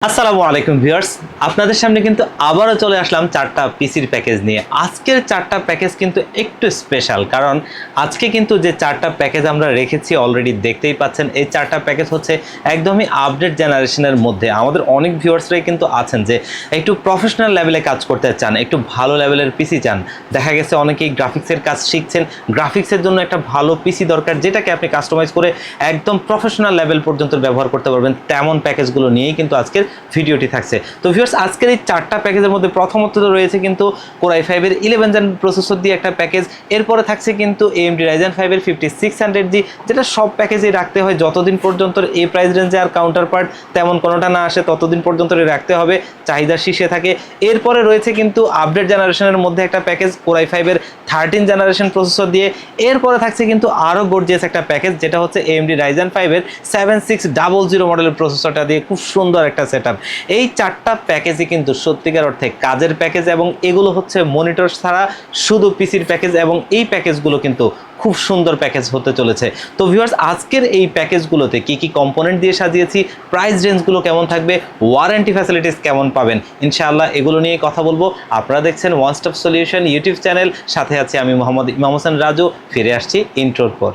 আসসালামু আলাইকুম ভিউয়ার্স, আপনাদের সামনে কিন্তু আবারও চলে আসলাম চারটা পিসির প্যাকেজ নিয়ে। আজকের চারটা প্যাকেজ কিন্তু একটু স্পেশাল, কারণ আজকে কিন্তু যে চারটা প্যাকেজ আমরা রেখেছি অলরেডি দেখতেই পাচ্ছেন। এই চারটা প্যাকেজ হচ্ছে একদমই আপডেট জেনারেশনের মধ্যে। আমাদের অনেক ভিউয়ার্সরাই কিন্তু আছেন যে একটু প্রফেশনাল লেভেলে কাজ করতে চান, একটু ভালো লেভেলের পিসি চান। দেখা গেছে অনেকেই গ্রাফিক্সের কাজ শিখছেন, গ্রাফিক্সের জন্য একটা ভালো পিসি দরকার, যেটাকে আপনি কাস্টমাইজ করে একদম প্রফেশনাল লেভেল পর্যন্ত ব্যবহার করতে পারবেন। তেমন প্যাকেজগুলো নিয়েই কিন্তু আজকের ভিডিওটি থাকছে। তো ভিউয়ার্স, আজকের এই চারটা প্যাকেজের মধ্যে প্রথমত রয়েছে কিন্তু Core i5 এর 11 জেন প্রসেসর দিয়ে একটা প্যাকেজ। এরপরে থাকছে কিন্তু AMD Ryzen 5 এর 5600G, যেটা সব প্যাকেজেই রাখতে হয় যতদিন পর্যন্ত এই প্রাইস রেঞ্জে আর কাউন্টার পার্ট তেমন কোনোটা না আসে, ততদিন পর্যন্ত রাখতে হবে, চাহিদা শীর্ষে থাকে। এরপরে রয়েছে কিন্তু আপডেট জেনারেশনের মধ্যে একটা প্যাকেজ Core i5 এর 13 জেনারেশন প্রসেসর দিয়ে। এরপরে থাকছে কিন্তু আরও গর্জিয়াস একটা প্যাকেজ, যেটা হচ্ছে AMD Ryzen 5 এর 7600 মডেলের প্রসেসরটা দিয়ে খুব সুন্দর একটা সেটআপ। এই চারটা প্যাকেজই কিন্তু সত্যিকার অর্থে কাজের প্যাকেজ, এবং এগুলো হচ্ছে মনিটর ছাড়া শুধু পিসির প্যাকেজ, এবং এই প্যাকেজগুলো কিন্তু খুব সুন্দর প্যাকেজ হতে চলেছে। তো ভিউয়ার্স, আজকের এই প্যাকেজগুলোতে কি কি কম্পোনেন্ট দিয়ে সাজিয়েছি, প্রাইস রেঞ্জগুলো কেমন থাকবে, ওয়ারেন্টি ফ্যাসিলিটিস কেমন পাবেন, ইনশাআল্লাহ এগুলো নিয়ে কথা বলবো। আপনারা দেখছেন one stop solution YouTube channel, সাথে আছি আমি মোহাম্মদ ইমাম হোসেন রাজু। ফিরে আসছি ইন্ট্রোর পর।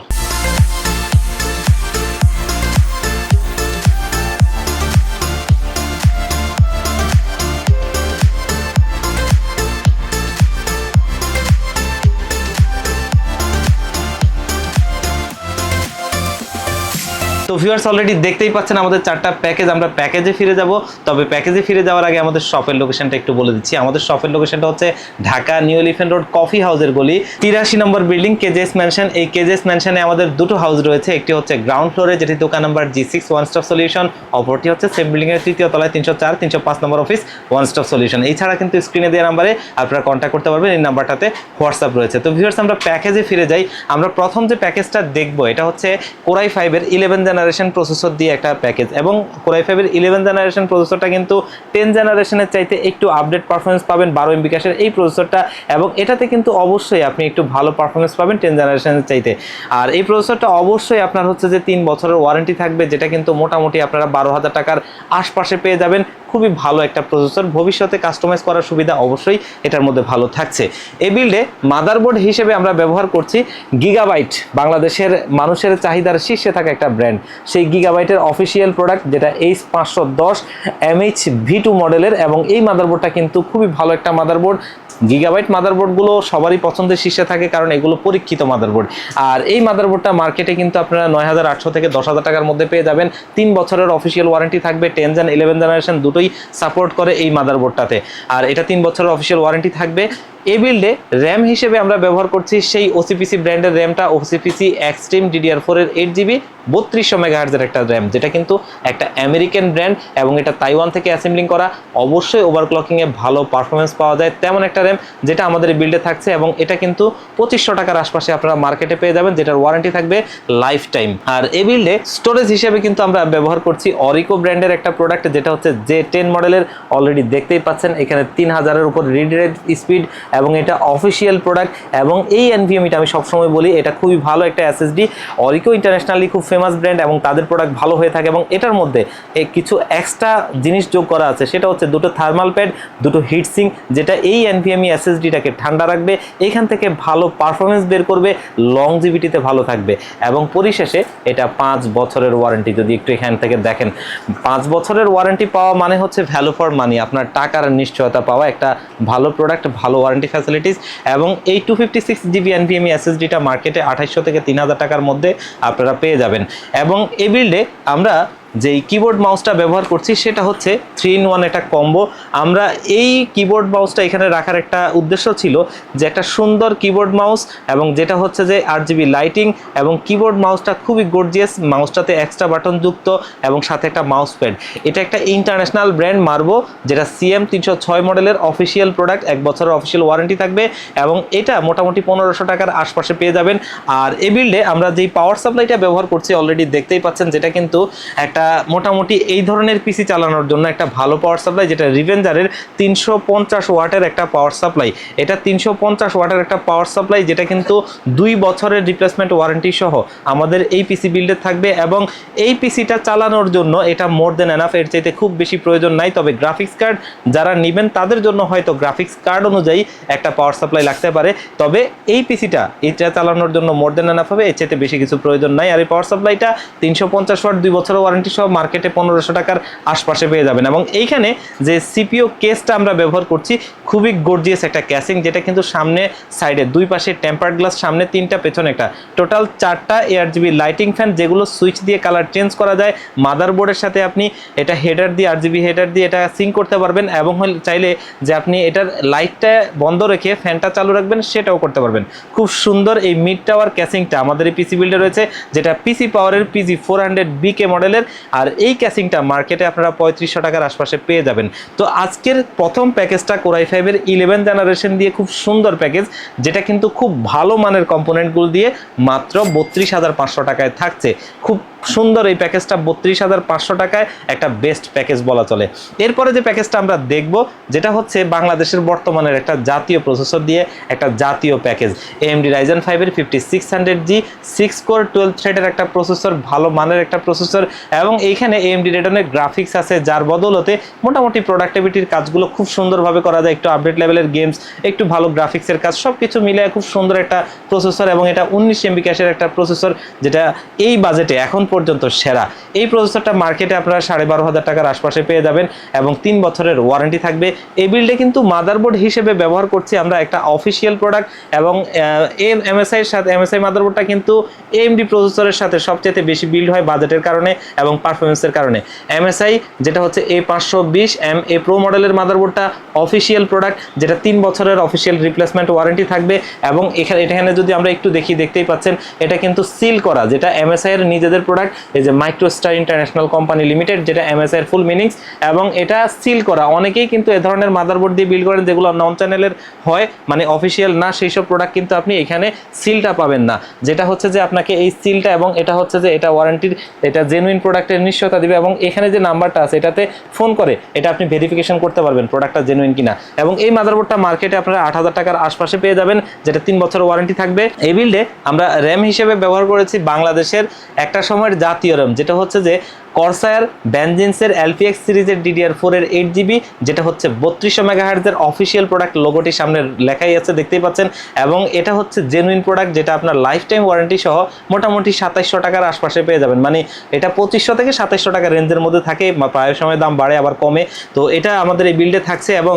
তো ভিউয়ার্স, অলরেডি দেখতেই পাচ্ছেন আমাদের চারটা প্যাকেজ। আমরা প্যাকেজে ফিরে যাব, তবে প্যাকেজে ফিরে যাওয়ার আগে আমাদের শপের লোকেশনটা একটু বলে দিচ্ছি। আমাদের শপের লোকেশনটা হচ্ছে Dhaka new elephant road coffee হাউসের গলি 83 নম্বর বিল্ডিং, কেজেএস ম্যানশন। এই কেজেএস ম্যানশনে আমাদের দুটো হাউস রয়েছে, একটি হচ্ছে গ্রাউন্ড ফ্লোরে, যেটি দোকান number G6 one stop solution, অপরটি হচ্ছে সেম বিল্ডিং এর তৃতীয় তলায় 304 305 নম্বর অফিস ওয়ান স্টপ সলিউশন। এছাড়া কিন্তু স্ক্রিনে দেওয়া নাম্বারে আপনারা কন্ট্যাক্ট করতে পারবেন, এই নাম্বারটাতে হোয়াটসঅ্যাপ রয়েছে। তো ভিউয়ার্স, আমরা প্যাকেজে ফিরে যাই। আমরা প্রথম যে প্যাকেজটা দেখবো এটা হচ্ছে Core i5 এর 11 জেনারেশন প্রসেসর দিয়ে একটা প্যাকেজ, এবং Core i5 এর 11 জেনারেশন প্রসেসরটা কিন্তু 10 জেনারেশনের চাইতে একটু আপডেট পারফরমেন্স পাবেন 12 MB ক্যাশের এই প্রসেসরটা, এবং এটাতে কিন্তু অবশ্যই আপনি একটু ভালো পারফরমেন্স পাবেন 10 জেনারেশনের চাইতে। আর এই প্রসেসরটা অবশ্যই আপনার হচ্ছে যে 3 বছরের ওয়ারেন্টি থাকবে, যেটা কিন্তু মোটামুটি আপনারা 12,000 টাকার আশপাশে পেয়ে যাবেন। খুবই ভালো একটা প্রসেসর, ভবিষ্যতে কাস্টমাইজ করার সুবিধা অবশ্যই এটার মধ্যে ভালো থাকছে। এই বিল্ডে মাদারবোর্ড হিসেবে আমরা ব্যবহার করছি গিগাবাইট, বাংলাদেশের মানুষের চাহিদার শীর্ষে থাকা একটা ব্র্যান্ড। সেই গিগাবাইটের অফিসিয়াল প্রোডাক্ট, যেটা H510 MH-V2 মডেলের, এবং এই মাদারবোর্ডটা কিন্তু খুবই ভালো একটা মাদারবোর্ড। গিগাবাইট মাদারবোর্ডগুলো সবারই পছন্দের শীর্ষে থাকে, কারণ এগুলো পরীক্ষিত মাদারবোর্ড। আর এই মাদারবোর্ডটা মার্কেটে কিন্তু আপনারা 9,800 থেকে 10,000 টাকার মধ্যে পেয়ে যাবেন। 3 বছরের অফিসিয়াল ওয়ারেন্টি থাকবে, 10 জেন 11 জেনারেশন দুটোই সাপোর্ট করে এই মাদারবোর্ডটাতে, আর এটা 3 বছরের অফিসিয়াল ওয়ারেন্টি থাকবে। এই বিল্ডে র্যাম হিসেবে আমরা ব্যবহার করছি সেই OCPC ব্র্যান্ডের র্যামটা, OCPC এক্সট্রিম DDR4 এর 8GB 3200 মেগাহার্জের একটা র্যাম, যেটা কিন্তু একটা আমেরিকান ব্র্যান্ড, এবং এটা তাইওয়ান থেকে অ্যাসেম্বলিং করা। অবশ্যই ওভারক্লকিংয়ে ভালো পারফরমেন্স পাওয়া যায় তেমন একটা র্যাম, যেটা আমাদের এই বিল্ডে থাকছে, এবং এটা কিন্তু 2500 টাকার আশপাশে আপনারা মার্কেটে পেয়ে যাবেন, যেটার ওয়ারেন্টি থাকবে লাইফ টাইম। আর এই বিল্ডে স্টোরেজ হিসেবে কিন্তু আমরা ব্যবহার করছি অরিকো ব্র্যান্ডের একটা প্রোডাক্ট, যেটা হচ্ছে J10 মডেলের। অলরেডি দেখতেই পাচ্ছেন এখানে 3000-এর উপর রিড রেট স্পিড, এবং এটা অফিসিয়াল প্রোডাক্ট। এবং এই NVMe-টা আমি সবসময় বলি এটা খুবই ভালো একটা SSD। অরিকো ইন্টারন্যাশনালি খুব ফেমাস ব্র্যান্ড, এবং তাদের প্রোডাক্ট ভালো হয়ে থাকে, এবং এটার মধ্যে কিছু এক্সট্রা জিনিস যোগ করা আছে, সেটা হচ্ছে দুটো থার্মাল প্যাড, দুটো হিটসিঙ্ক, যেটা এই NVMe SSD-টাকে ঠান্ডা রাখবে, এখান থেকে ভালো পারফরমেন্স বের করবে, লংজিভিটিতে ভালো থাকবে। এবং পরিশেষে এটা 5 বছরের ওয়ারেন্টি। যদি একটু এখান থেকে দেখেন, 5 বছরের ওয়ারেন্টি পাওয়া মানে হচ্ছে ভ্যালু ফর মানি, আপনার টাকার নিশ্চয়তা পাওয়া একটা ভালো প্রোডাক্ট, ভালো ওয়ারেন্টি ফ্যাসিলিটিস। এবং এই 256GB NVMe SSD-টা মার্কেটে 2800 থেকে 3000 টাকার মধ্যে আপনারা পেয়ে যাবেন। এবং এই বিল্ডে আমরা যেই কিবোর্ড মাউসটা ব্যবহার করছি সেটা হচ্ছে 3-in-1 একটা কম্বো। আমরা এই কিবোর্ড মাউসটা এখানে রাখার একটা উদ্দেশ্য ছিল যে একটা সুন্দর কিবোর্ড মাউস, এবং যেটা হচ্ছে যে RGB লাইটিং, এবং কিবোর্ড মাউসটা খুবই গর্জিয়াস, মাউসটাতে এক্সট্রা বাটন যুক্ত, এবং সাথে একটা মাউস প্যাড। এটা একটা ইন্টারন্যাশনাল ব্র্যান্ড মার্বো, যেটা CM306 মডেলের অফিসিয়াল প্রোডাক্ট, 1 বছরের অফিসিয়াল ওয়ারেন্টি থাকবে, এবং এটা মোটামুটি 1500 টাকার আশপাশে পেয়ে যাবেন। আর এই বিল্ডে আমরা যেই পাওয়ার সাপ্লাইটা ব্যবহার করছি অলরেডি দেখতেই পাচ্ছেন, যেটা কিন্তু একটা মোটামুটি এই ধরনের পিসি চালানোর জন্য একটা ভালো পাওয়ার সাপ্লাই, যেটা রিভেঞ্জারের 350 ওয়াটের একটা পাওয়ার সাপ্লাই। এটা 350 ওয়াটের একটা পাওয়ার সাপ্লাই, যেটা কিন্তু 2 বছরের রিপ্লেসমেন্ট ওয়ারেন্টি সহ আমাদের এই পিসি বিল্ডে থাকবে। এবং এই পিসিটা চালানোর জন্য এটা মোর দেন এনাফ, এর চাইতে খুব বেশি প্রয়োজন নাই। তবে গ্রাফিক্স কার্ড যারা নেবেন তাদের জন্য হয়তো গ্রাফিক্স কার্ড অনুযায়ী একটা পাওয়ার সাপ্লাই লাগতে পারে। তবে এই পিসিটা এটা চালানোর জন্য মোর দেন এনাফ হবে, এর চাইতে বেশি কিছু প্রয়োজন নাই। আর এই পাওয়ার সাপ্লাইটা 350 ওয়াট 2 বছরের ওয়ারেন্টি সহ মার্কেটে 1500 টাকার আশপাশে পেয়ে যাবেন। এবং এইখানে যে সিপিইউ কেসটা আমরা ব্যবহার করছি খুবই গর্জিয়াস একটা ক্যাসিং, যেটা কিন্তু সামনে সাইডে 2 পাশে টেম্পার্ড গ্লাস, সামনে 3টা পেছনে একটা, টোটাল 4টা ARGB লাইটিং ফ্যান, যেগুলো সুইচ দিয়ে কালার চেঞ্জ করা যায়। মাদারবোর্ডের সাথে আপনি এটা হেডার দিয়ে RGB হেডার দিয়ে এটা সিঙ্ক করতে পারবেন, এবং চাইলে যে আপনি এটার লাইটটা বন্ধ রেখে ফ্যানটা চালু রাখবেন সেটাও করতে পারবেন। খুব সুন্দর এই মিড টাওয়ার ক্যাসিংটা আমাদের এই পিসি বিল্ডে রয়েছে, যেটা পিসি পাওয়ারের PG400BK মডেলের। আর এই ক্যাসিংটা মার্কেটে আপনারা 3500 টাকার আশপাশে পেয়ে যাবেন। তো আজকের প্রথম প্যাকেজটা Core i5 এর 11 জেনারেশন দিয়ে খুব সুন্দর প্যাকেজ, যেটা কিন্তু খুব ভালো মানের কম্পোনেন্টগুলো দিয়ে মাত্র 32,500 টাকায় থাকছে। খুব সুন্দর এই প্যাকেজটা 32,500 টাকায় একটা বেস্ট প্যাকেজ বলা চলে। এরপরে যে প্যাকেজটা আমরা দেখব, যেটা হচ্ছে বাংলাদেশের বর্তমানের একটা জাতীয় প্রসেসর দিয়ে একটা জাতীয় প্যাকেজ, AMD Ryzen 5 এর 5600G 6 কোর 12 থ্রেডের একটা প্রসেসর, ভালো মানের একটা প্রসেসর। এবং এইখানে AMD Radeon গ্রাফিক্স আছে, যার বদলতে মোটামুটি প্রোডাক্টিভিটির কাজগুলো খুব সুন্দরভাবে করা যায়। একটু আপডেট লেভেলের গেমস, একটু ভালো গ্রাফিক্সের কাজ, সব কিছু মিলে খুব সুন্দর একটা প্রসেসর। এবং এটা 19 MB ক্যাশের একটা প্রসেসর, যেটা এই বাজেটে এখন পর্যন্ত সেরা। এই প্রসেসরটা মার্কেটে আপনারা 12,500 টাকার আশপাশে পেয়ে যাবেন, এবং 3 বছরের ওয়ারেন্টি থাকবে। এই বিল্ডে কিন্তু মাদারবোর্ড হিসেবে ব্যবহার করছি আমরা একটা অফিসিয়াল প্রোডাক্ট, এবং MSI এর সাথে MSI মাদারবোর্ডটা কিন্তু AMD প্রসেসরের সাথে সবচেয়ে বেশি বিল্ড হয় বাজেটের কারণে এবং পারফরমেন্সের কারণে। MSI যেটা হচ্ছে A520M A Pro মডেলের মাদারবোর্ডটা অফিসিয়াল প্রোডাক্ট, যেটা 3 বছরের অফিসিয়াল রিপ্লেসমেন্ট ওয়ারেন্টি থাকবে। এবং এখানে যদি আমরা একটু দেখতেই পাচ্ছেন এটা কিন্তু সিল করা, যেটা MSI এর নিজেদের প্রোডাক্ট, এই যে মাইক্রোস্টার ইন্টারন্যাশনাল কোম্পানি লিমিটেড, যেটা MSI এর ফুল মিনিংস, এবং এটা সিল করা। অনেকেই কিন্তু এ ধরনের মাদারবোর্ড দিয়ে বিল্ড করেন যেগুলো নন চ্যানেলের হয়, মানে অফিসিয়াল না, সেই সব প্রোডাক্ট কিন্তু আপনি এখানে সিলটা পাবেন না। যেটা হচ্ছে যে আপনাকে এই সিলটা, এবং এটা হচ্ছে যে এটা ওয়ারেন্টির, এটা জেনুইন প্রোডাক্টের নিশ্চয়তা দিবে। এবং এখানে যে নাম্বারটা আছে এটাতে ফোন করে এটা আপনি ভেরিফিকেশন করতে পারবেন প্রোডাক্টটা জেনুইন কিনা। এবং এই মাদারবোর্ডটা মার্কেটে আপনারা 8,000 টাকার আশপাশে পেয়ে যাবেন, যেটা 3 বছর ওয়ারেন্টি থাকবে। এই বিল্ডে আমরা র্যাম হিসেবে ব্যবহার করেছি বাংলাদেশের একটা সময়ের জাতীয় র্যাম, যেটা হচ্ছে যে Corsair Vengeance LPX সিরিজের DDR4 এর 8GB, যেটা হচ্ছে 3200 MHz এর অফিসিয়াল প্রোডাক্ট, লোগোটি সামনে লেখাই আছে দেখতেই পাচ্ছেন। এবং এটা হচ্ছে জেনুইন প্রোডাক্ট, যেটা আপনার লাইফ টাইম ওয়ারেন্টি সহ মোটামুটি 2700 টাকার আশপাশে পেয়ে যাবেন। মানে এটা 2500 থেকে 2700 টাকা রেঞ্জের মধ্যে থাকে, প্রায় সময় দাম বাড়ে আবার কমে। তো এটা আমাদের এই বিল্ডে থাকছে। এবং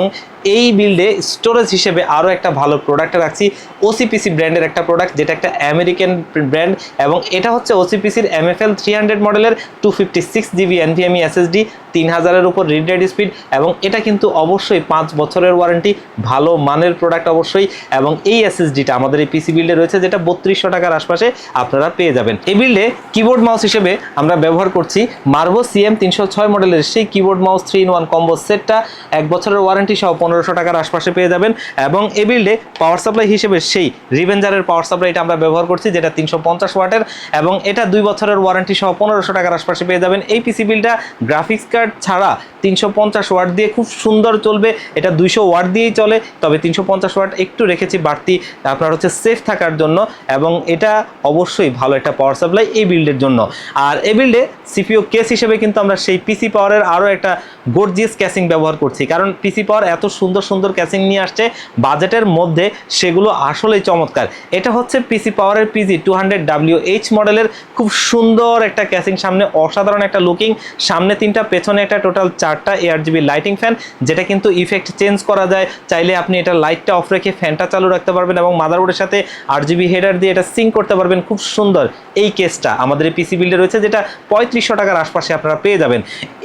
এই বিল্ডে স্টোরেজ হিসেবে আরও একটা ভালো প্রোডাক্ট রাখছি, OCPC ব্র্যান্ডের একটা প্রোডাক্ট, যেটা একটা আমেরিকান ব্র্যান্ড। এবং এটা হচ্ছে OCPCর MFL 300 মডেলের 256GB NVMe SSD, 3000-এর উপর রিড রাইট স্পিড। এবং এটা কিন্তু অবশ্যই 5 বছরের ওয়ারেন্টি, ভালো মানের প্রোডাক্ট অবশ্যই। এবং এই SSDটা আমাদের এই পিসি বিল্ডে রয়েছে, যেটা 3200 টাকার আশপাশে আপনারা পেয়ে যাবেন। এই বিল্ডে কিবোর্ড মাউস হিসেবে আমরা ব্যবহার করছি Marvo CM306 মডেলের সেই কিবোর্ড মাউস 3-in-1 কম্বো সেটটা, 1 বছরের ওয়ারেন্টি সহ 1500 টাকার আশপাশে পেয়ে যাবেন। এবং এই বিল্ডে পাওয়ার সাপ্লাই হিসেবে সেই রিভেঞ্জারের পাওয়ার সাপ্লাইটা আমরা ব্যবহার করছি, যেটা 350 ওয়াটের, এবং এটা 2 বছরের ওয়ারেন্টি সহ 1500 টাকার আশপাশে পেয়ে যাবেন। এই পিসি বিলটা গ্রাফিক্স কার্ড ছাড়া 350 ওয়াট দিয়ে খুব সুন্দর চলবে। এটা 200 ওয়াট দিয়েই চলে, তবে 350 ওয়াট একটু রেখেছি বাড়তি আপনার হচ্ছে সেফ থাকার জন্য। এবং এটা অবশ্যই ভালো একটা পাওয়ার সাপ্লাই এই বিল্ডের জন্য। আর এই বিল্ডে সিপিইউ কেস হিসেবে কিন্তু আমরা সেই পিসি পাওয়ারের আরও একটা গর্জিয়াস ক্যাসিং ব্যবহার করছি, কারণ পিসি পাওয়ার এত সুন্দর সুন্দর ক্যাসিং নিয়ে আসছে বাজেটের মধ্যে, সেগুলো আসলেই চমৎকার। এটা হচ্ছে পিসি পাওয়ারের PG200WH মডেলের খুব সুন্দর একটা ক্যাসিং, সামনে অসাধারণ একটা লুকিং, সামনে 3টা পেছনে একটা, টোটাল 4টা ARGB লাইটিং ফ্যান, যেটা কিন্তু ইফেক্ট চেঞ্জ করা যায়। চাইলে আপনি এটা লাইটটা অফ রেখে ফ্যানটা চালু রাখতে পারবেন, এবং মাদারবোর্ডের সাথে RGB হেডার দিয়ে এটা সিঙ্ক করতে পারবেন। খুব সুন্দর এই কেসটা আমাদের এই পিসি বিল্ডে রয়েছে, যেটা 3500 টাকার আশপাশে আপনারা পেয়ে যাবেন।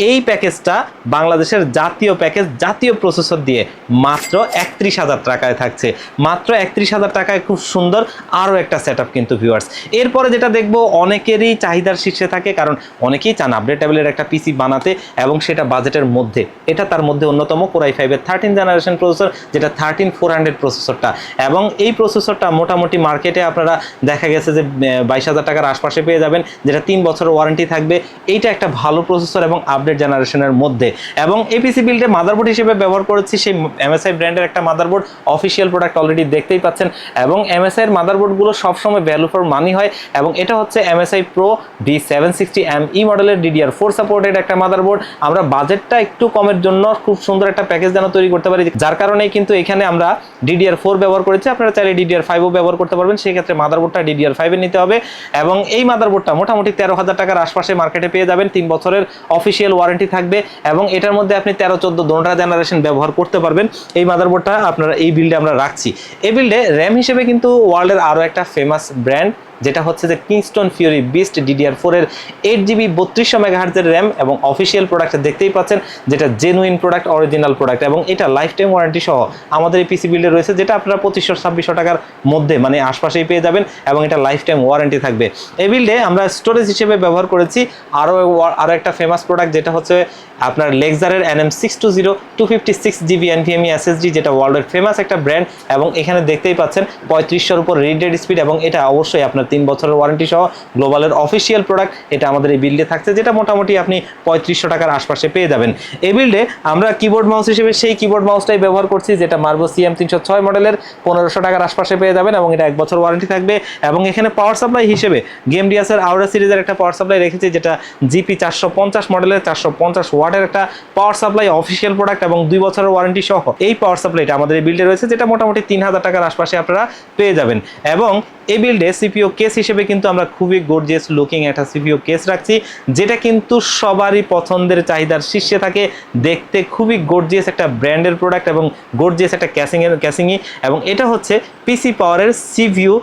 এই প্যাকেজটা বাংলাদেশের জাতীয় প্যাকেজ, জাতীয় প্রসেসর দিয়ে মাত্র 31,000 টাকায় থাকছে, মাত্র 31,000 টাকায় খুব সুন্দর আরও একটা সেটআপ কিন্তু ভিউয়ার্স। এরপরে যেটা দেখবো অনেকেরই চাহিদার শীর্ষে থাকে, কারণ অনেকেই চান আপডেট লেভেলের একটা পিসি বানাতে, এবং সেটা বাজেট বাজেটের মধ্যে। এটা তার মধ্যে অন্যতম Core i5 এর 13 জেনারেশন প্রসেসর, যেটা 13400 প্রসেসরটা, এবং এই প্রসেসরটা মোটামুটি মার্কেটে আপনারা দেখা গেছে যে 22,000 টাকার আশপাশে পেয়ে যাবেন, যেটা 3 বছরের ওয়ারেন্টি থাকবে। এইটা একটা ভালো প্রসেসর এবং আপডেট জেনারেশনের মধ্যে। এবং এই পিসি বিল্ডে মাদারবোর্ড হিসেবে ব্যবহার করেছি সেই MSI ব্র্যান্ডের একটা মাদারবোর্ড, অফিসিয়াল প্রোডাক্ট অলরেডি দেখতেই পাচ্ছেন। এবং MSI এর মাদারবোর্ডগুলো সবসময় ভ্যালু ফর মানি হয়, এবং এটা হচ্ছে MSI Pro D760ME মডেলের DDR4 সাপোর্টেড একটা মাদারবোর্ড। আমরা বাজেটটা একটু কমের জন্য খুব সুন্দর একটা প্যাকেজ যেন তৈরি করতে পারি, যার কারণে কিন্তু এখানে আমরা DDR4 ব্যবহার করেছি। আপনারা চাইলে DDR5ও ব্যবহার করতে পারবেন, সেই ক্ষেত্রে মাদারবোর্ডটা DDR5 এর নিতে হবে। এবং এই মাদারবোর্ডটা মোটামুটি 13,000 টাকার আশপাশে মার্কেটে পেয়ে যাবেন, 3 বছরের অফিসিয়াল ওয়ারেন্টি থাকবে, এবং এটার মধ্যে আপনি 13, 14 দুটোটা জেনারেশন ব্যবহার করতে পারবেন। এই মাদারবোর্ডটা আপনারা এই বিল্ডে আমরা রাখছি। এই বিল্ডে র্যাম হিসেবে কিন্তু ওয়ার্ল্ডের আরও একটা ফেমাস ব্র্যান্ড, যেটা হচ্ছে যে কিংস্টন ফিউরি বিস্ট DDR4 এর 8GB 3200 MHz এর র্যাম, এবং অফিসিয়াল প্রোডাক্ট দেখতেই পাচ্ছেন, যেটা জেনুইন প্রোডাক্ট, অরিজিনাল প্রোডাক্ট, এবং এটা লাইফ টাইম ওয়ারেন্টি সহ আমাদের এই পিসি বিল্ডে রয়েছে, যেটা আপনারা 2500-2600 টাকার মধ্যে মানে আশপাশেই পেয়ে যাবেন, এবং এটা লাইফ টাইম ওয়ারেন্টি থাকবে। এই বিল্ডে আমরা স্টোরেজ হিসেবে ব্যবহার করেছি আরও একটা ফেমাস প্রোডাক্ট, যেটা হচ্ছে আপনার লেক্সারের NM620 256GB NVMe SSD, যেটা ওয়ার্ল্ডের ফেমাস একটা ব্র্যান্ড, এবং এখানে দেখতেই পাচ্ছেন 3500-এর উপর রিড রেট স্পিড, এবং এটা অবশ্যই আপনার 3 বছরের ওয়ারেন্টি সহ গ্লোবালের অফিসিয়াল প্রোডাক্ট। এটা আমাদের এই বিল্ডে থাকছে, যেটা মোটামুটি আপনি 3500 টাকার আশপাশে পেয়ে যাবেন। এই বিল্ডে আমরা কিবোর্ড মাউস হিসেবে সেই কিবোর্ড মাউসটাই ব্যবহার করছি, যেটা মার্বো CM306 মডেলের 1500 টাকার আশপাশে পেয়ে যাবেন, এবং এটা 1 বছর ওয়ারেন্টি থাকবে। এবং এখানে পাওয়ার সাপ্লাই হিসেবে গেমডিয়াসের আউরা সিরিজের একটা পাওয়ার সাপ্লাই রেখেছি, যেটা GP450 মডেলের 450 ওয়াটের একটা পাওয়ার সাপ্লাই, অফিসিয়াল প্রোডাক্ট, এবং 2 বছরের ওয়ারেন্টি সহ এই পাওয়ার সাপ্লাইটা আমাদের এই বিল্ডে রয়েছে, যেটা মোটামুটি 3000 টাকার আশপাশে আপনারা পেয়ে যাবেন। এবং এই বিল্ডে সিপিইউ কেস হিসেবে কিন্তু আমরা খুবই গর্জিয়াস লুকিং একটা সিপিইউ কেস রাখছি, যেটা কিন্তু সবারই পছন্দের চাহিদার শীর্ষে থাকে। দেখতে খুবই গর্জিয়াস একটা ব্র্যান্ডের প্রোডাক্ট, এবং গর্জিয়াস একটা ক্যাসিংই, এবং এটা হচ্ছে পিসি পাওয়ারের সিভিউ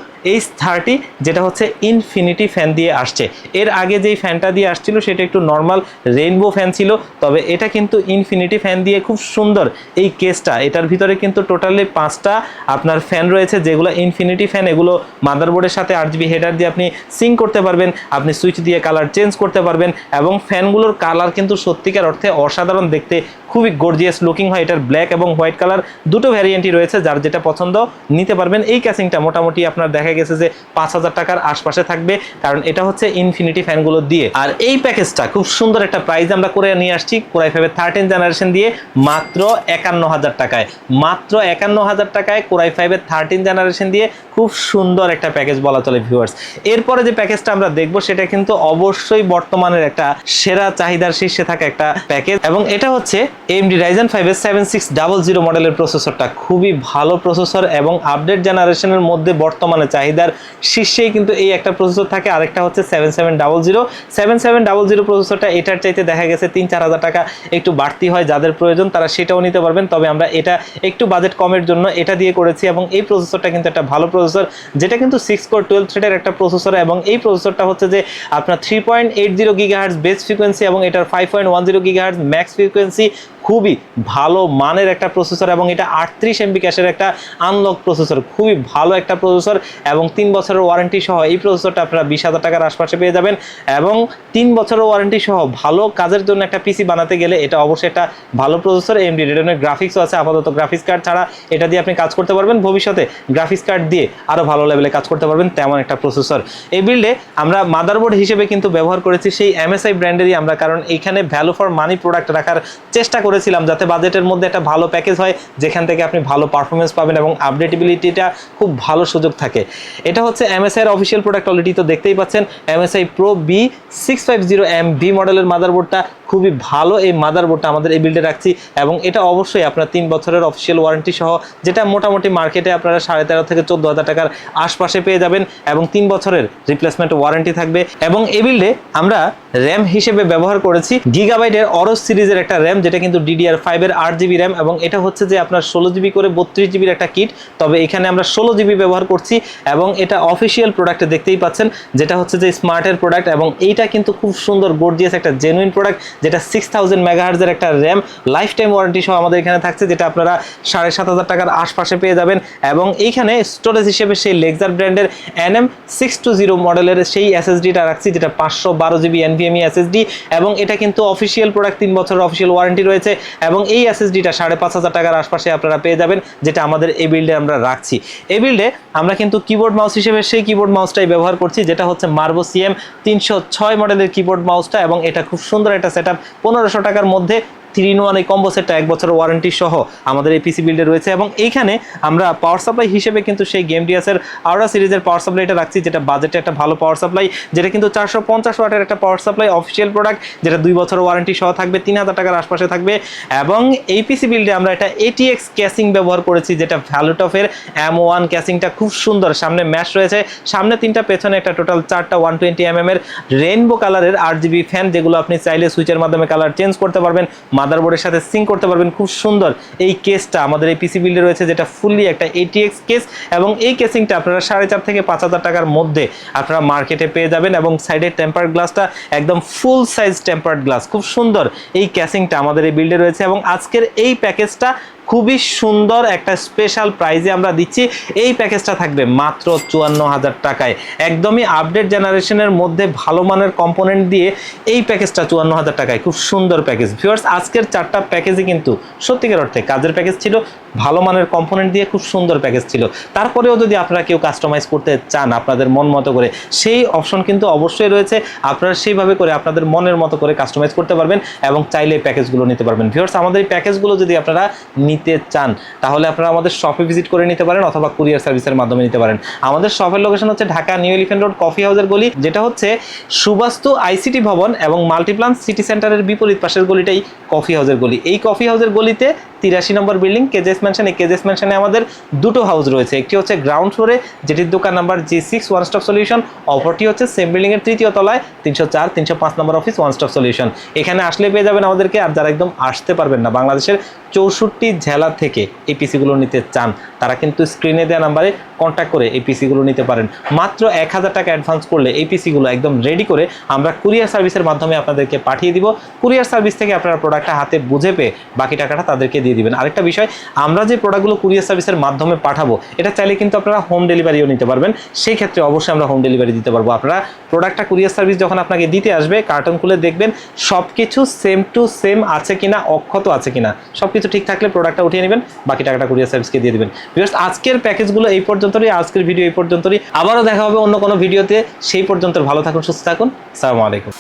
H30, যেটা হচ্ছে ইনফিনিটি ফ্যান দিয়ে আসছে। এর আগে যেই ফ্যানটা দিয়ে আসছিল সেটা একটু নর্মাল রেইনবো ফ্যান ছিল, তবে এটা কিন্তু ইনফিনিটি ফ্যান দিয়ে খুব সুন্দর এই কেসটা। এটার ভিতরে কিন্তু টোটালি 5টা আপনার ফ্যান রয়েছে, যেগুলো ইনফিনিটি ফ্যান। এগুলো মাদারবোর্ডের সাথে 8GB হেডার দিয়ে আপনি সিঙ্ক করতে পারবেন, আপনি সুইচ দিয়ে কালার চেঞ্জ করতে পারবেন, এবং ফ্যানগুলোর কালার কিন্তু সত্যিকার অর্থে অসাধারণ দেখতে, খুবই গর্জিয়াস লুকিং হয়। এটার ব্ল্যাক এবং হোয়াইট কালার দুটো ভ্যারিয়েন্টই রয়েছে, যার যেটা পছন্দ নিতে পারবেন। এই ক্যাসিংটা মোটামুটি আপনার দেখা গেছে যে 5000 টাকার আশপাশে থাকবে, কারণ এটা হচ্ছে ইনফিনিটি ফ্যানগুলো দিয়ে। আর এই প্যাকেজটা খুব সুন্দর একটা প্রাইস আমরা করে নিয়ে আসছি Core i5 এর 13 জেনারেশন দিয়ে মাত্র 51000 টাকায়। মাত্র 51000 টাকায় Core i5 এর 13 জেনারেশন দিয়ে খুব সুন্দর একটা প্যাকেজ বলা চলে ভিউয়ার্স। এরপরে যে প্যাকেজটা আমরা দেখব সেটা কিন্তু অবশ্যই বর্তমানের একটা সেরা চাহিদার শীর্ষে থাকা একটা প্যাকেজ, এবং এটা হচ্ছে AMD Ryzen 5 এর 7600 মডেলের প্রসেসরটা। খুবই ভালো প্রসেসর, এবং আপডেট জেনারেশনের মধ্যে বর্তমানে চাহিদার শীর্ষেই কিন্তু এই একটা প্রসেসর থাকে। আরেকটা হচ্ছে 7700 প্রসেসরটা, এটার চাইতে দেখা গেছে 3-4 হাজার টাকা একটু বাড়তি হয়। যাদের প্রয়োজন তারা সেটাও নিতে পারবেন, তবে আমরা এটা একটু বাজেট কমের জন্য এটা দিয়ে করেছি। এবং এই প্রসেসরটা কিন্তু একটা ভালো প্রসেসর, যেটা কিন্তু 6 কোর 12 থ্রেডের একটা প্রসেসর, এবং এই প্রসেসরটা হচ্ছে যে আপনার 3.80 GHz বেস ফ্রিকোয়েন্সি, এবং এটার 5.10 GHz ম্যাক্স ফ্রিকোয়েন্সি। খুবই ভালো মানের একটা প্রসেসর, এবং এটা 38 MB ক্যাশের একটা আনলক প্রসেসর। খুবই ভালো একটা প্রসেসর, এবং 3 বছরের ওয়ারেন্টি সহ এই প্রসেসরটা আপনারা 20,000 টাকার আশপাশে পেয়ে যাবেন। এবং 3 বছরের ওয়ারেন্টি সহ ভালো কাজের জন্য একটা পিসি বানাতে গেলে এটা অবশ্যই একটা ভালো প্রসেসর। AMD Radeon গ্রাফিক্সও আছে, আপাতত গ্রাফিক্স কার্ড ছাড়া এটা দিয়ে আপনি কাজ করতে পারবেন। ভবিষ্যতে গ্রাফিক্স কার্ড দিয়ে আরও ভালো লেভেলে কাজ করতে পারবেন, তেমন একটা প্রসেসর। এই বিল্ডে আমরা মাদারবোর্ড হিসেবে কিন্তু ব্যবহার করেছি সেই MSI ব্র্যান্ডেরই আমরা, কারণ এইখানে ভ্যালু ফর মানি প্রোডাক্ট রাখার চেষ্টা করেছিলাম, যাতে বাজেটের মধ্যে একটা ভালো প্যাকেজ হয়, যেখান থেকে আপনি ভালো পারফরমেন্স পাবেন এবং আপডেটেবিলিটিটা খুব ভালো সুযোগ থাকে। এটা হচ্ছে MSI এর অফিসিয়াল প্রোডাক্ট, অলরেডি তো দেখতেই পাচ্ছেন। MSI Pro B650MB মডেলের মাদারবোর্ডটা খুবই ভালো। এই মাদারবোর্ডটা আমাদের এই বিল্ডে রাখছি, এবং এটা অবশ্যই আপনার 3 বছরের অফিসিয়াল ওয়ারেন্টি সহ, যেটা মোটামুটি মার্কেটে আপনারা 13,500 থেকে 14,000 টাকার আশপাশে পেয়ে যাবেন, এবং 3 বছরের রিপ্লেসমেন্ট ওয়ারেন্টি থাকবে। এবং এই বিল্ডে আমরা র্যাম হিসেবে ব্যবহার করেছি গিগাবাইটের অরস সিরিজের একটা র্যাম, যেটা কিন্তু DDR5 এর 8GB র্যাম, এবং এটা হচ্ছে যে আপনার 16GB করে 32GB একটা কিট, তবে এখানে আমরা 16GB ব্যবহার করছি। এবং এটা অফিসিয়াল প্রোডাক্টে দেখতেই পাচ্ছেন, যেটা হচ্ছে যে স্মার্টের প্রোডাক্ট, এবং এইটা কিন্তু খুব সুন্দর গর্জিয়াস একটা জেনুইন প্রোডাক্ট, যেটা 6000 মেগাহার্জের একটা র্যাম, লাইফ টাইম ওয়ারেন্টি সহ আমাদের এখানে থাকছে, যেটা আপনারা 7500 টাকার আশপাশে পেয়ে যাবেন। এবং এইখানে স্টোরেজ হিসেবে সেই লেক্সার ব্র্যান্ডের NM620 মডেলের সেই এসএসডিটা রাখছি, যেটা 512 জিবি NVMe এসএসডি, এবং এটা কিন্তু অফিসিয়াল প্রোডাক্ট, 3 বছরের অফিসিয়াল ওয়ারেন্টি রয়েছে। এবং এই এসএসডিটা 5500 টাকার আশপাশে আপনারা পেয়ে যাবেন, যেটা আমাদের এই বিল্ডে আমরা রাখছি। এই বিল্ডে আমরা কিন্তু কিবোর্ড মাউস হিসেবে সেই কিবোর্ড মাউসটাই ব্যবহার করছি, যেটা হচ্ছে মার্ভো CM306 মডেলের কিবোর্ড মাউসটা, এবং এটা খুব সুন্দর একটা সেটআপ। 1500 টাকার মধ্যে 3-in-1 এই কম্বো সেটটা 1 বছরের ওয়ারেন্টি সহ আমাদের এই পিসি বিল্ডে রয়েছে। এবং এইখানে আমরা পাওয়ার সাপ্লাই হিসেবে কিন্তু সেই গেমডিয়াসের আওরা সিরিজের পাওয়ার সাপ্লাইটা রাখছি, যেটা বাজেটে একটা ভালো পাওয়ার সাপ্লাই, যেটা কিন্তু 450 ওয়াটের একটা পাওয়ার সাপ্লাই, অফিসিয়াল প্রোডাক্ট, যেটা 2 বছরের ওয়ারেন্টি সহ থাকবে, 3000 টাকার আশপাশে থাকবে। এবং এই পিসি বিল্ডে আমরা একটা ATX ক্যাসিং ব্যবহার করেছি, যেটা ভ্যালুটফের M1 ক্যাসিংটা খুব সুন্দর, সামনে ম্যাশ রয়েছে, সামনে 3টা, পেছনে একটা, টোটাল 4টা 120mm এর রেইনবো কালারের RGB ফ্যান, যেগুলো আপনি চাইলে সুইচের মাধ্যমে কালার চেঞ্জ করতে পারবেন, মাদারবোর্ডের সাথে সিঙ্ক করতে পারবেন। খুব সুন্দর এই কেসটা আমাদের এই পিসি বিল্ডে রয়েছে, যেটা ফুললি একটা ATX কেস, এবং এই কেসিংটা আপনারা 4500 থেকে 5000 টাকার মধ্যে আপনারা মার্কেটে পেয়ে যাবেন। এবং সাইডের টেম্পার্ড গ্লাসটা একদম ফুল সাইজ টেম্পার্ড গ্লাস, খুব সুন্দর এই ক্যাসিংটা আমাদের এই বিল্ডে রয়েছে। এবং আজকের এই প্যাকেজটা খুবই সুন্দর একটা স্পেশাল প্রাইজে আমরা দিচ্ছি। এই প্যাকেজটা থাকবে মাত্র 54000 টাকায়, একদমই আপডেট জেনারেশনের মধ্যে ভালো মানের কম্পোনেন্ট দিয়ে এই প্যাকেজটা 54000 টাকায়, খুব সুন্দর প্যাকেজ। ভিউয়ার্স, আজকের 4টা প্যাকেজই কিন্তু সত্যিকার অর্থে কাজের প্যাকেজ ছিল, ভালো মানের কম্পোনেন্ট দিয়ে খুব সুন্দর প্যাকেজ ছিল। তারপরেও যদি আপনারা কেউ কাস্টমাইজ করতে চান আপনাদের মন মতো করে, সেই অপশন কিন্তু অবশ্যই রয়েছে। আপনারা সেইভাবে করে আপনাদের মনের মতো করে কাস্টমাইজ করতে পারবেন এবং চাইলে এই প্যাকেজগুলো নিতে পারবেন। ভিউয়ার্স, আমাদের এই প্যাকেজগুলো যদি আপনারা নিতে চান তাহলে আপনারা আমাদের শপে ভিজিট করে নিতে পারেন, অথবা কুরিয়ার সার্ভিসের মাধ্যমে নিতে পারেন। আমাদের শপের লোকেশন হচ্ছে Dhaka new elephant road coffee হাউসের গলি, যেটা হচ্ছে সুবাস্তু আইসিটি ভবন এবং মাল্টিপ্লান সিটি সেন্টারের বিপরীত পাশের গলিটাই কফি হাউসের গলি। এই কফি হাউসের গলিতে 83 নম্বর বিল্ডিং কেজেস ম্যানশন। এই কেজেস ম্যানশনে আমাদের দুটো হাউস রয়েছে, একটি হচ্ছে গ্রাউন্ড ফ্লোরে, যেটির দোকান number G6 one stop solution, অপরটি হচ্ছে সেম বিল্ডিং এর 3য় তলায় 304 305 নম্বর অফিস ওয়ান স্টপ সলিউশন। এখানে আসলে পেয়ে যাবেন আমাদেরকে। আর যারা একদম আসতে পারবেন না, বাংলাদেশের 64 জেলা থেকে এই পিসিগুলো নিতে চান, তারা কিন্তু স্ক্রিনে দেওয়া নাম্বারে কন্ট্যাক্ট করে এই পিসিগুলো নিতে পারেন। মাত্র 1000 টাকা অ্যাডভান্স করলে এই পিসিগুলো একদম রেডি করে আমরা কুরিয়ার সার্ভিসের মাধ্যমে আপনাদেরকে পাঠিয়ে দিব। কুরিয়ার সার্ভিস থেকে আপনারা প্রোডাক্টটা হাতে বুঝে পেয়ে বাকি টাকাটা তাদেরকে দিয়ে দিবেন। আরেকটা বিষয়, আমরা যে প্রোডাক্টগুলো কুরিয়ার সার্ভিসের মাধ্যমে পাঠাবো, এটা চাইলে কিন্তু আপনারা হোম ডেলিভারিও নিতে পারবেন। সেই ক্ষেত্রে অবশ্যই আমরা হোম ডেলিভারি দিতে পারবো। আপনারা প্রোডাক্টটা কুরিয়ার সার্ভিস যখন আপনাকে দিতে আসবে, কার্টন খুলে দেখবেন সব কিছু সেম টু সেম আছে কিনা, অক্ষত আছে কিনা, সব কিছু ঠিক থাকলে প্রোডাক্টটা উঠিয়ে নেবেন, বাকি টাকাটা কুরিয়ার সার্ভিসকে দিয়ে দিবেন। ভিউয়ার্স, আজকের প্যাকেজগুলো এই পর্যন্তই, আজকের ভিডিও এই পর্যন্তই। আবারও দেখা হবে অন্য কোনো ভিডিওতে। সেই পর্যন্ত ভালো থাকুন, সুস্থ থাকুন। আসসালামু আলাইকুম।